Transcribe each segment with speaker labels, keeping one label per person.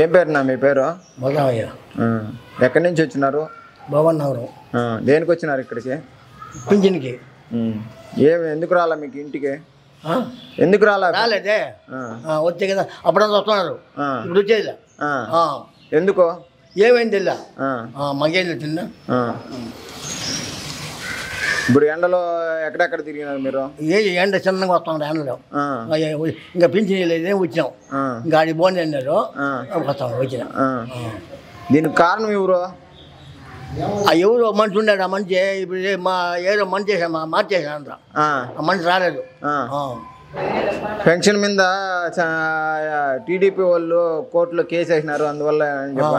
Speaker 1: ఏం పేరునా మీ పేరు?
Speaker 2: బలరామయ్య.
Speaker 1: ఎక్కడి నుంచి వచ్చినారు?
Speaker 2: భవన్ నగరం.
Speaker 1: దేనికి వచ్చినారు ఇక్కడికి?
Speaker 2: పింఛన్కి.
Speaker 1: ఎందుకు రాలా మీకు ఇంటికి? ఎందుకు రాలేదే?
Speaker 2: వచ్చే కదా అప్పుడంతా వస్తున్నారు, ఇప్పుడు వచ్చేది.
Speaker 1: ఎందుకో
Speaker 2: ఏమైంది తెల్లా, మగేది తిన్నా.
Speaker 1: ఇప్పుడు ఎండలో ఎక్కడెక్కడ తిరిగినారు మీరు?
Speaker 2: ఎండ చిన్నగా వస్తాం ఎండలో. ఇంకా పింఛన్ లేదే వచ్చాం, ఇంకా ఆడి బోన్ అన్నారు వస్తాం వచ్చిన.
Speaker 1: దీనికి కారణం ఎవరు?
Speaker 2: ఎవరు మనిషి ఉన్నాడు, ఆ మనిషి ఇప్పుడు ఏదో మనిషి చేసా మార్చేసాను, ఆ మనిషి రాలేదు.
Speaker 1: పెన్షన్ మీద టీడీపీ వాళ్ళు కోర్టులో కేసు వేసినారు, అందువల్ల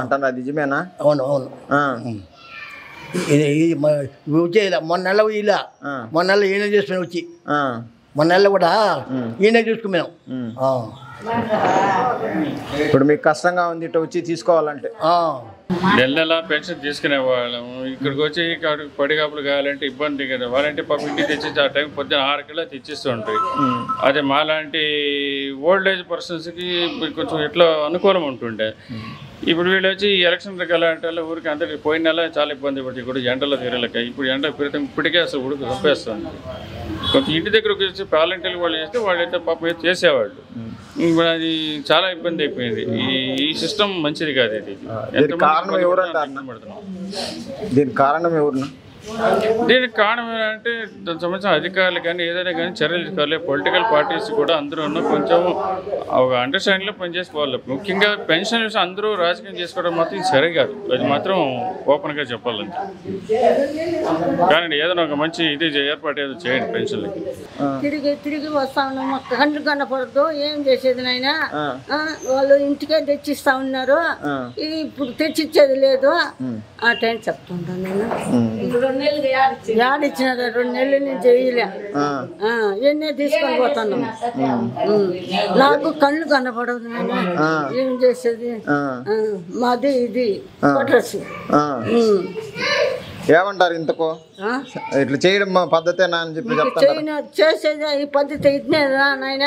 Speaker 1: అంటారు, అది నిజమేనా?
Speaker 2: అవును అవును. ఇది వచ్చేలా మొన్న నెల ఇలా, మొన్న నెల ఈయన చూసుకుని వచ్చి, మొన్న నెల కూడా ఈయన చూసుకున్నాం.
Speaker 1: ఇప్పుడు మీకు కష్టంగా ఉంది ఇట్లా వచ్చి తీసుకోవాలంటే?
Speaker 3: నెల పెన్షన్ తీసుకునే వాళ్ళము, ఇక్కడికి వచ్చి పడిగాపులు కావాలంటే ఇబ్బంది కదా. వాళ్ళంటే పాపం ఇంటికి తెచ్చి ఆ టైం పొద్దున్న 6 కల్లా తెచ్చిస్తూ ఉంటాయి. అదే మాలాంటి ఓల్డ్ ఏజ్ పర్సన్స్కి కొంచెం ఎట్లా అనుకూలం ఉంటుండే. ఇప్పుడు వీళ్ళు వచ్చి ఎలక్షన్లకు వెళ్ళాలంటే ఊరికి అందరికి పోయిన నెల చాలా ఇబ్బంది పడుతుంది. ఇప్పుడు ఎండలో తిరగలేక ఇప్పుడు ఎండ పెరిగితే ఇప్పటికే అసలు ఉడుకు చంపేస్తుంది. కొంచెం ఇంటి దగ్గరకు వచ్చి వాలంటీర్లు వాళ్ళు చేస్తే వాళ్ళైతే పాపం చేసేవాళ్ళు. ఇప్పుడు అది చాలా ఇబ్బంది అయిపోయింది. ఈ సిస్టమ్ మంచిది కాదు. ఇది
Speaker 1: దీనికి కారణం ఎవరు?
Speaker 3: దీనికి కారణం ఏంటంటే దానికి సంబంధించిన అధికారులు కానీ ఏదైనా కానీ చర్యలు తీసుకోవాలి. పొలిటికల్ పార్టీస్ కూడా అందరూ కొంచెం ఒక అండర్స్టాండింగ్లో పనిచేసుకోవాలి. ముఖ్యంగా పెన్షన్ విషయం అందరూ రాజకీయం చేసుకోవడం మాత్రం సరే కాదు, అది మాత్రం ఓపెన్గా చెప్పాలంటే. కానీ ఏదైనా ఒక మంచి ఇది ఏర్పాటు ఏదో చేయండి పెన్షన్లకి.
Speaker 4: తిరిగి వస్తా ఉన్నాం, కళ్ళు కనపడదు, ఏం చేసేది నాయన. వాళ్ళు ఇంటికే తెచ్చిస్తా ఉన్నారు, ఇప్పుడు తెచ్చిచ్చేది లేదు. ఆ టైం చెప్తుంటాను నేను. యాడిచ్చినారు 2 నెలల నుంచి వేయలే, ఎన్నే తీసుకొని పోతున్నాం. నాకు కళ్ళు కనపడదు నాయన, ఏం చేసేది. మాది ఇది క్వార్టర్స్.
Speaker 1: ఏమంటారు ఇంతకు? ఇట్లా చేయడం పద్ధతేనా అని చెప్పి
Speaker 4: చేసేది ఈ పద్ధతి ఇట్నేదా నాయన,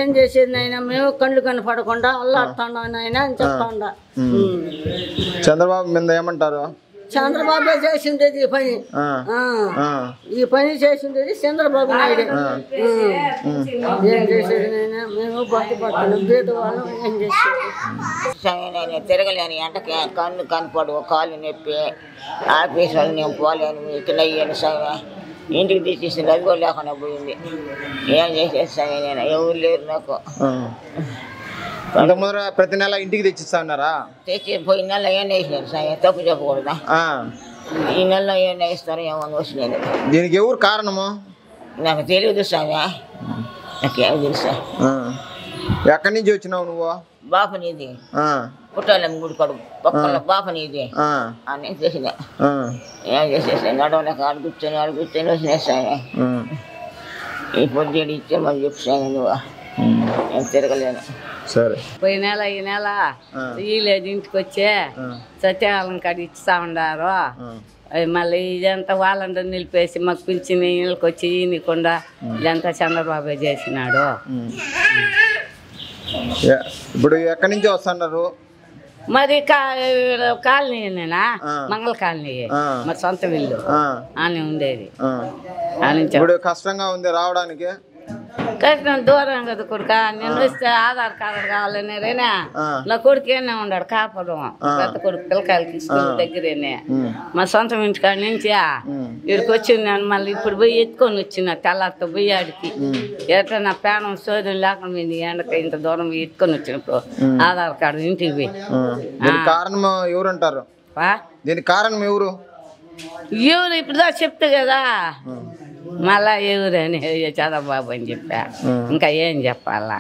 Speaker 4: ఏం చేసేది నాయన. మేము కళ్ళు కనపడకుండా అల్లాడుతాడా నాయన అని చెప్తాడా.
Speaker 1: చంద్రబాబు మీద ఏమంటారు?
Speaker 4: చంద్రబాబు చేసిండేది ఈ పని చేసిండేది చంద్రబాబు నాయుడు. ఏం చేసేది నాయన, మేము బాధపడుతున్నాం, పేదవాళ్ళం. ఏం చేసేది,
Speaker 5: తిరగలేని ఎంటకి కన్ను కనపడు, కాళ్ళు నొప్పి, ఆఫీస్ వాళ్ళు నేను పోలేను, ఇట్లా అయ్యాను సామె. ఇంటికి తీసేసింది, అది కూడా లేకుండా పోయింది. ఏం చేసేది సామె, నేను ఎవరు లేరు నాకు.
Speaker 1: ముందర ప్రతి నెల ఇంటికి తెచ్చిస్తా ఉన్నారా?
Speaker 5: తెచ్చి పోయిన నెల ఏం వేసినారు సామె, తప్పు చెప్పకూడదా. ఈ నెలలో ఏం వేస్తారో ఏమో వచ్చినాను.
Speaker 1: దీనికి ఎవరు కారణము?
Speaker 5: నాకు తెలియదు సామె, నాకేం తెలుసా.
Speaker 1: ఎక్కడి నుంచి వచ్చినావు నువ్వు?
Speaker 5: బాపనీది, పుట్టాలమ్మ గుడి కడుపు పక్కన బాపనీది అని చేసిన. ఏం చేసేసా, నడవలేక ఆడు కూర్చొని వచ్చినా సామె. ఈ పొద్దుడు ఇచ్చే మళ్ళీ చెప్పు సామె, నువ్వు నేను తిరగలేను.
Speaker 1: సరే,
Speaker 4: పోయిన నెల ఈ నెల ఇయ్యలేదు, ఇంటికి వచ్చే సత్యకాలం కాడ ఇస్తా ఉండారు. మళ్ళీ ఇదంతా వాళ్ళంతా నిలిపేసి మాకు పింఛన్ ఇళ్ళకి వచ్చి ఈయనకుండా ఇదంతా చంద్రబాబు చేసినాడు.
Speaker 1: ఇప్పుడు ఎక్కడి నుంచి వస్తున్నారు?
Speaker 4: మరి కాలనీనా, మంగళ కాలనీ, మరి సొంత ఇల్లు అని ఉండేది.
Speaker 1: ఇప్పుడు కష్టంగా ఉంది రావడానికి?
Speaker 4: కష్టం, దూరం కదా కొడుక. నేను వస్తే ఆధార్ కార్డు కావాలని రేనా, నా కొడుకేనే ఉన్నాడు కాపురం, పెద్ద కొడుకు పిల్లకాయలకి స్కూల్ దగ్గరేనే. మా సొంతం ఇంటికాడ నుంచి ఇక్కడికి వచ్చింది నేను. మళ్ళీ ఇప్పుడు పోయి ఎత్తుకొని వచ్చిన తెల్లారితో పోయి ఆడికి ఎట్లా నా ప్రాణం సోదరు లేకుండా ఎండక ఇంత దూరం ఎత్తుకొని వచ్చినప్పుడు ఆధార్ కార్డు ఇంటికి పోయి.
Speaker 1: కారణం ఎవరు అంటారు? దీనికి కారణం ఎవరు?
Speaker 4: ఎవరు ఇప్పుడు చెప్తా కదా, మళ్ళా ఎవరని చంద్రబాబు అని చెప్పా, ఇంకా ఏం చెప్పాలా.